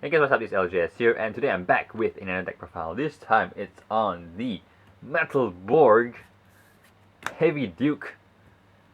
Hey guys, what's up? This is LJS here, and today I'm back with another deck profile. This time it's on the Metalborg Heavy Duke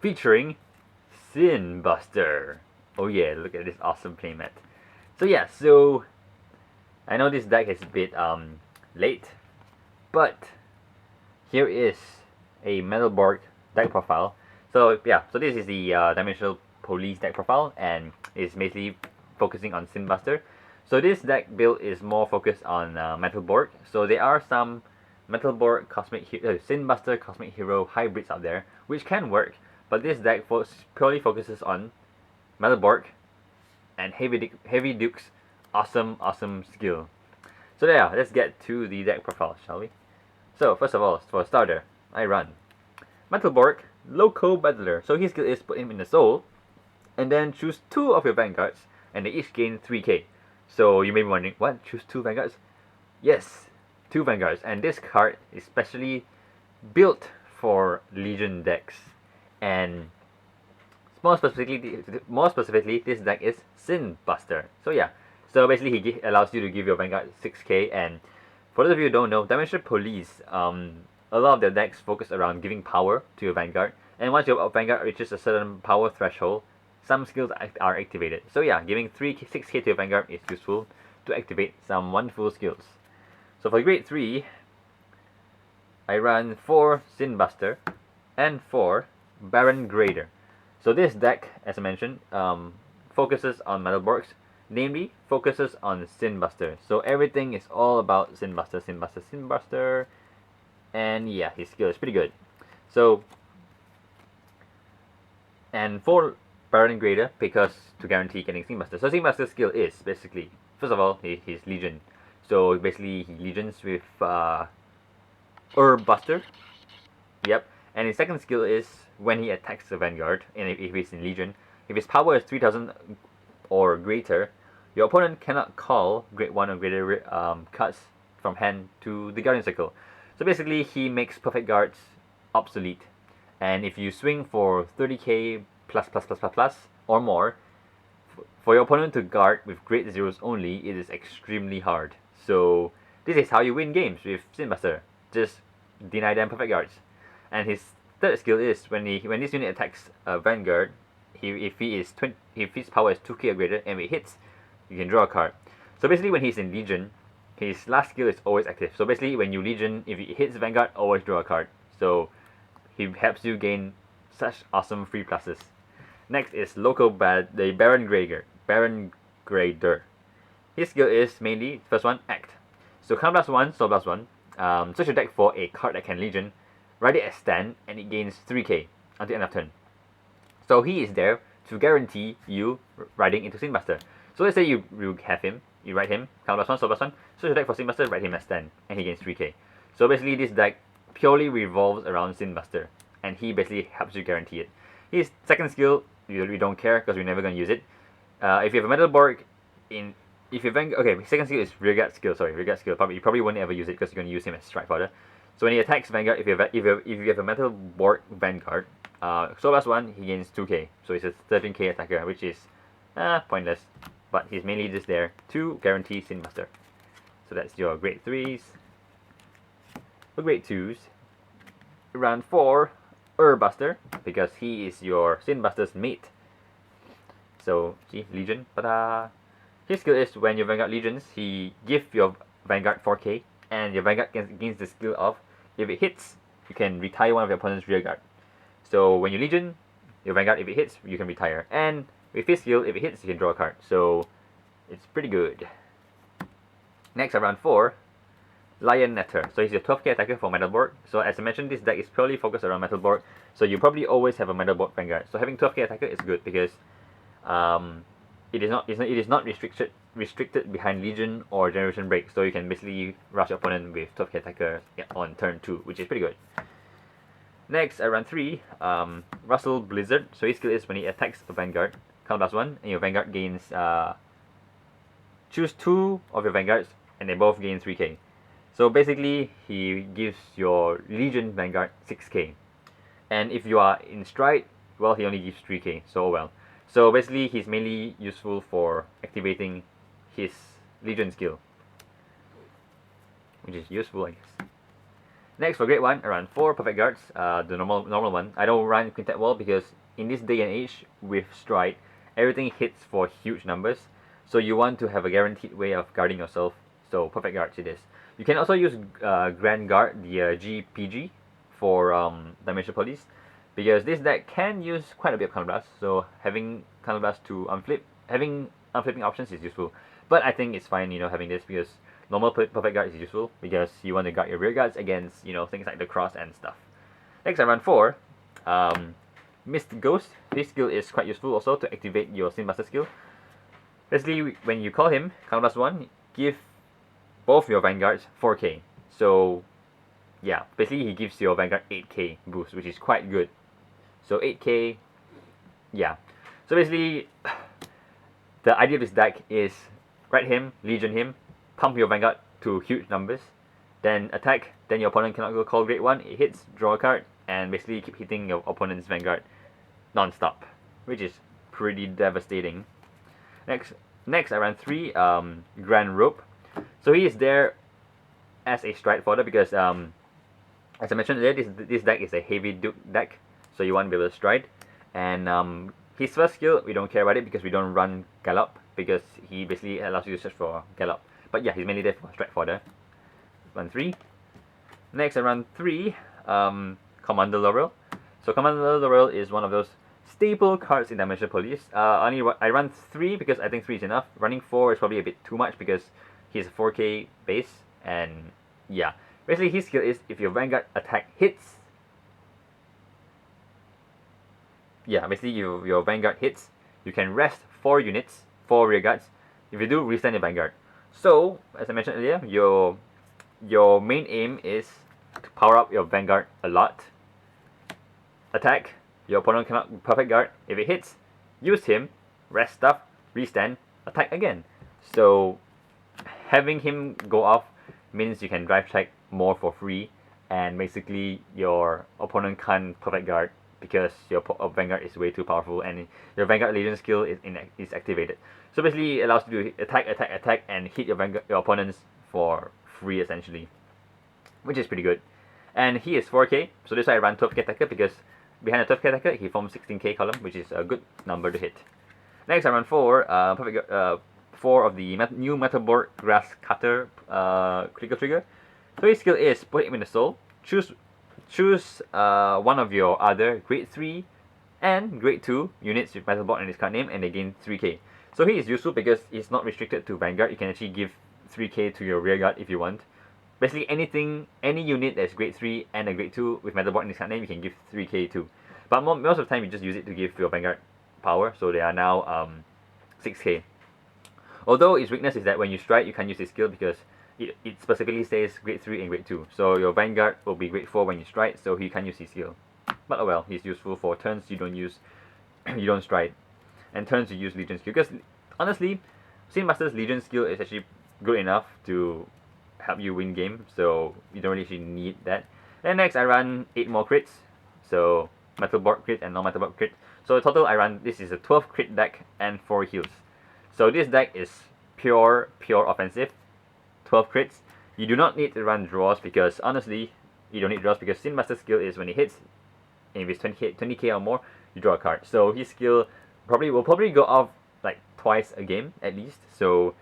featuring Sin Buster. Oh yeah, look at this awesome playmat. So I know this deck is a bit late, but here is a Metalborg deck profile. So this is the Dimensional Police deck profile, and it's basically focusing on Sin Buster. So this deck build is more focused on Metalborg. So there are some Metalborg Sin Buster Cosmic Hero hybrids out there, which can work, but this deck purely focuses on Metalborg and Heavy Duke's awesome skill. So yeah, let's get to the deck profile, shall we? So first of all, for a starter, I run Metalborg Loco Battler. So his skill is put him in the soul, and then choose 2 of your Vanguards, and they each gain 3k. So you may be wondering, what? Choose 2 Vanguards? Yes, 2 Vanguards. And this card is specially built for Legion decks. And more specifically, this deck is Sin Buster. So yeah, so basically he allows you to give your Vanguard 6k. And for those of you who don't know, Dimensional Police, a lot of their decks focus around giving power to your Vanguard. And once your Vanguard reaches a certain power threshold, some skills are activated. So yeah, giving 6k to your Vanguard is useful to activate some wonderful skills. So for grade 3, I run 4 Sin Buster and 4 Baron Grader. So this deck, as I mentioned, focuses on Metalborgs, namely focuses on Sin Buster. So everything is all about Sin Buster, and yeah, his skill is pretty good. So, and for Baron Grader, because to guarantee getting Sin Buster. So Sin Buster's skill is basically, first of all, he's Legion. So basically he Legions with Herb Buster. Yep. And his second skill is when he attacks the Vanguard, and if he's in Legion, if his power is 3000 or greater, your opponent cannot call grade 1 or greater cards from hand to the Guardian Circle. So basically he makes Perfect Guards obsolete. And if you swing for 30k plus or more, for your opponent to guard with grade zeros only, it is extremely hard. So this is how you win games with Sin Buster. Just deny them Perfect Guards. And his third skill is when this unit attacks a Vanguard, if his power is 2k or greater, and if it hits, you can draw a card. So basically when he's in Legion, his last skill is always active. So basically when you Legion, if it hits Vanguard, always draw a card. So he helps you gain such awesome free pluses. Next is the Baron Grader. His skill is mainly, first one, Act. So Count +1, Soul +1. Search your deck for a card that can Legion, write it as stand, and it gains 3k until end of turn. So he is there to guarantee you riding into Sin Buster. So let's say you have him, you write him, Count +1, Soul +1, search your deck for Sin Buster, write him as stand, and he gains 3k. So basically this deck purely revolves around Sin Buster, and he basically helps you guarantee it. His second skill, we don't care because we're never going to use it. If you have a Metalborg his second skill is Rearguard skill. You probably won't ever use it because you're going to use him as strike fodder. So when he attacks Vanguard, if you have a Metalborg Vanguard, Soul +1, he gains 2k. So he's a 13k attacker, which is pointless. But he's mainly just there to guarantee Sin Buster. So that's your grade 3s. For grade 2s, round 4, Buster, because he is your Sin Buster's mate. So, see, Legion, but his skill is when your Vanguard Legions, he gives your Vanguard 4k, and your Vanguard gains the skill of, if it hits, you can retire one of your opponent's Rearguard. So when you Legion, your Vanguard, if it hits, you can retire. And with his skill, if it hits, you can draw a card. So it's pretty good. Next, around 4, Lion Netter. So he's your 12k attacker for Metalborg. So as I mentioned, this deck is purely focused around Metalborg. So you probably always have a Metalborg Vanguard. So having 12k attacker is good because it is not restricted behind Legion or Generation Break. So you can basically rush your opponent with 12k attacker on turn 2, which is pretty good. Next, around 3, Russell Blizzard. So his skill is when he attacks a Vanguard, Count +1, and your Vanguard gains choose 2 of your Vanguards, and they both gain 3k. So basically, he gives your Legion Vanguard 6k. And if you are in Stride, well, he only gives 3k, so well. So basically, he's mainly useful for activating his Legion skill, which is useful, I guess. Next, for grade 1, around 4 perfect guards, the normal one. I don't run Quintet Wall because in this day and age, with Stride, everything hits for huge numbers. So you want to have a guaranteed way of guarding yourself. So perfect guards it is. You can also use Grand Guard, the GPG, for Dimensional Police, because this deck can use quite a bit of Counterblast. So having Counterblast to having unflipping options is useful. But I think it's fine, having this, because normal perfect guard is useful because you want to guard your rear guards against, things like the cross and stuff. Next, I run 4. Mist Ghost. This skill is quite useful also to activate your Sin Buster skill. Basically, when you call him, Counterblast 1, give both your Vanguards 4k. So, yeah, basically he gives your Vanguard 8k boost, which is quite good. So 8k, yeah. So basically, the idea of this deck is write him, Legion him, pump your Vanguard to huge numbers, then attack, then your opponent cannot go call grade 1, it hits, draw a card, and basically keep hitting your opponent's Vanguard non-stop, which is pretty devastating. Next I ran 3, Grand Rope. So he is there as a stride fodder because, as I mentioned earlier, this deck is a heavy Duke deck, so you want to be able to stride. And his first skill, we don't care about it because we don't run Gallop, because he basically allows you to search for Gallop. But yeah, he's mainly there for stride fodder. Run 3. Next, I run 3, Commander Laurel. So Commander Laurel is one of those staple cards in Dimensional Police. I run 3 because I think 3 is enough. Running 4 is probably a bit too much because he's a 4k base, and yeah. Basically, his skill is if your Vanguard attack hits, basically your Vanguard hits, you can rest 4 units, 4 rear guards. If you do, restand your Vanguard. So, as I mentioned earlier, your main aim is to power up your Vanguard a lot. Attack, your opponent cannot perfect guard. If it hits, use him, rest stuff, restand, attack again. So, having him go off means you can drive check more for free, and basically your opponent can't perfect guard because your Vanguard is way too powerful and your Vanguard Legion skill is activated. So basically it allows you to attack and hit your opponents for free essentially, which is pretty good. And he is 4k, so this is why I ran 12k attacker, because behind a 12k attacker he forms 16k column, which is a good number to hit. Next I run 4, 4 of the new Metalborg Grass Cutter critical trigger. So his skill is put him in the soul, choose one of your other grade 3 and grade 2 units with Metalborg and his card name, and they gain 3k. So he is useful because he's not restricted to Vanguard. You can actually give 3k to your rear guard if you want. Basically any unit that's grade 3 and a grade 2 with Metalborg and his card name, you can give 3k to. But most of the time you just use it to give your Vanguard power, so they are now 6k. Although its weakness is that when you strike, you can't use his skill because it specifically says grade 3 and grade 2. So your Vanguard will be grade 4 when you strike, so he can't use his skill. But oh well, he's useful for turns you don't strike, and turns you use Legion skill. Because honestly, Sin Buster's Legion skill is actually good enough to help you win game, so you don't really actually need that. Then next I run 8 more crits, so Metalborg crit and non-Metalborg crit. So total I run, this is a 12 crit deck and 4 heals. So this deck is pure offensive, 12 crits. You do not need to run draws because honestly, you don't need draws because Sin Buster's skill is when it hits, and if it's 20k or more, you draw a card. So his skill will probably go off like twice a game at least. So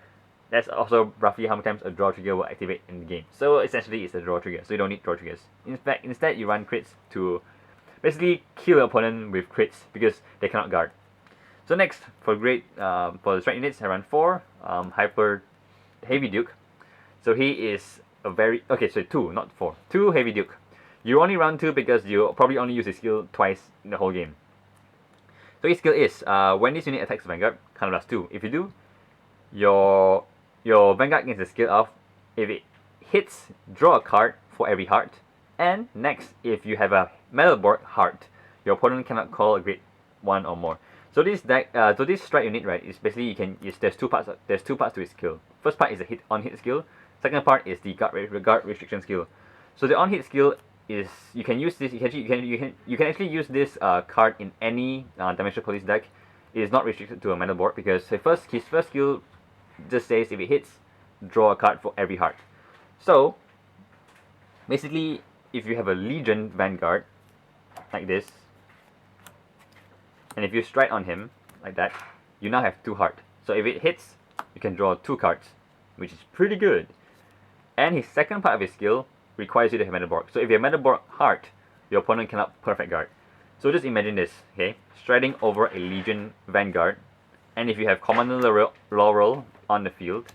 that's also roughly how many times a draw trigger will activate in the game. So essentially it's a draw trigger, so you don't need draw triggers. In fact, instead you run crits to basically kill your opponent with crits because they cannot guard. So next, for the strike units, I run 4, Hyper Heavy Duke. So he is a very, okay, so 2, not 4. 2 Heavy Duke. You only run 2 because you probably only use his skill twice in the whole game. So his skill is, when this unit attacks Vanguard, Counterblast 2. If you do, your Vanguard gains the skill of, if it hits, draw a card for every heart. And next, if you have a Metalborg heart, your opponent cannot call a grade 1 or more. So this deck, this strike unit, right, is basically there's two parts to its skill. First part is the on-hit skill. Second part is the guard restriction skill. So the on-hit skill is you can use this. You can actually use this card in any Dimensional Police deck. It is not restricted to a Metalborg because his first skill just says if it hits, draw a card for every heart. So basically, if you have a Legion Vanguard like this, and if you strike on him like that, you now have 2 heart. So if it hits, you can draw 2 cards, which is pretty good. And his second part of his skill requires you to have Metalborg. So if you have Metalborg heart, your opponent cannot perfect guard. So just imagine this, okay? Striding over a Legion Vanguard, and if you have Commander Laurel on the field,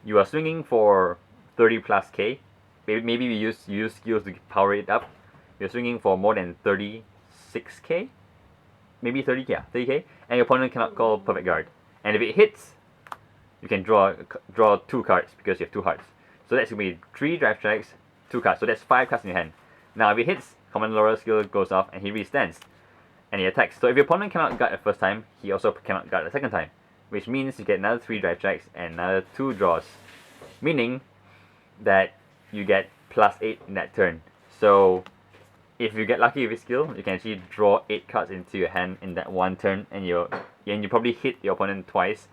you are swinging for 30 plus K. Maybe you use skills to power it up. You're swinging for more than 36K. Maybe 30K, yeah, 30K. And your opponent cannot call perfect guard. And if it hits, you can draw 2 cards because you have 2 hearts. So that's going to be 3 drive tracks, 2 cards. So that's 5 cards in your hand. Now if it hits, Commander Laurel skill goes off and he restands. And he attacks. So if your opponent cannot guard the first time, he also cannot guard the second time. Which means you get another 3 drive tracks and another 2 draws. Meaning that you get +8 in that turn. So if you get lucky with his skill, you can actually draw 8 cards into your hand in that one turn, and you probably hit your opponent twice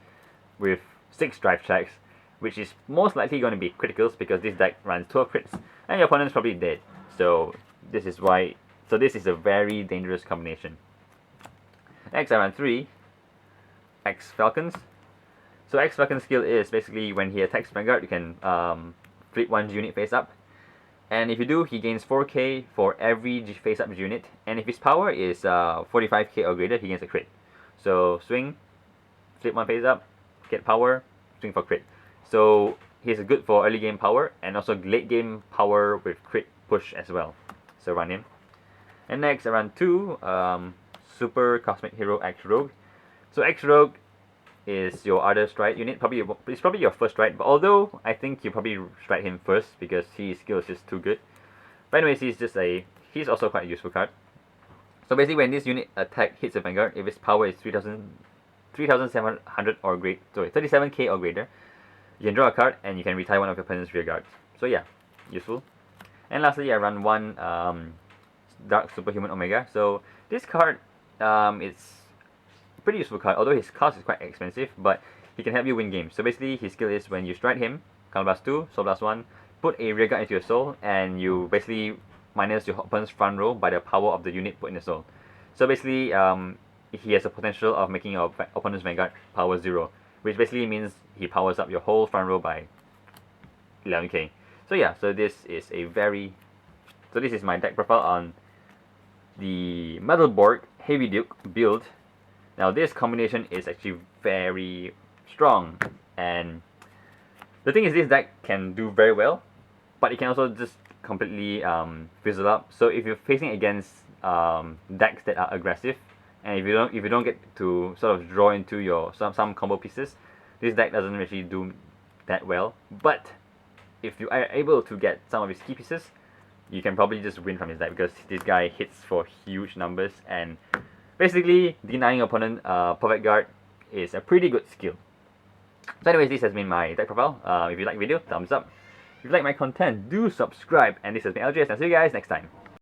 with 6 drive tracks, which is most likely going to be criticals because this deck runs 12 crits, and your opponent's probably dead. So this is a very dangerous combination. Next, I run 3 X Falcons. So X Falcon skill is basically when he attacks Vanguard, you can flip 1 unit face up. And if you do, he gains 4k for every face up unit. And if his power is 45k or greater, he gains a crit. So swing, flip 1 face up, get power, swing for crit. So he's good for early game power and also late game power with crit push as well. So run him. And next I run 2 Super Cosmic Hero X Rogue. So X Rogue is your other stride unit. It's probably your first stride, but although I think you probably stride him first because his skill is just too good. But anyways, he's also quite a useful card. So basically, when this unit attack hits a Vanguard, if its power is 3700 or 37k or greater, you can draw a card and you can retire one of your opponent's rear guards. So yeah, useful. And lastly, I run 1 Dark Superhuman Omega. So this card, it's pretty useful card, although his cost is quite expensive, but he can help you win games. So basically, his skill is when you strike him, counter blast 2, soul blast 1, put a rear guard into your soul, and you basically minus your opponent's front row by the power of the unit put in the soul. So basically, he has a potential of making your opponent's Vanguard power 0, which basically means he powers up your whole front row by 11k. So yeah, this is my deck profile on the Metalborg Heavy Duke build. Now this combination is actually very strong, and the thing is this deck can do very well, but it can also just completely fizzle up. So if you're facing against decks that are aggressive, and if you don't get to sort of draw into your some combo pieces, this deck doesn't really do that well. But if you are able to get some of his key pieces, you can probably just win from his deck because this guy hits for huge numbers, and basically denying your opponent perfect guard is a pretty good skill. So anyways, this has been my deck profile. If you like the video, thumbs up. If you like my content, do subscribe. And this has been LJS, and I'll see you guys next time.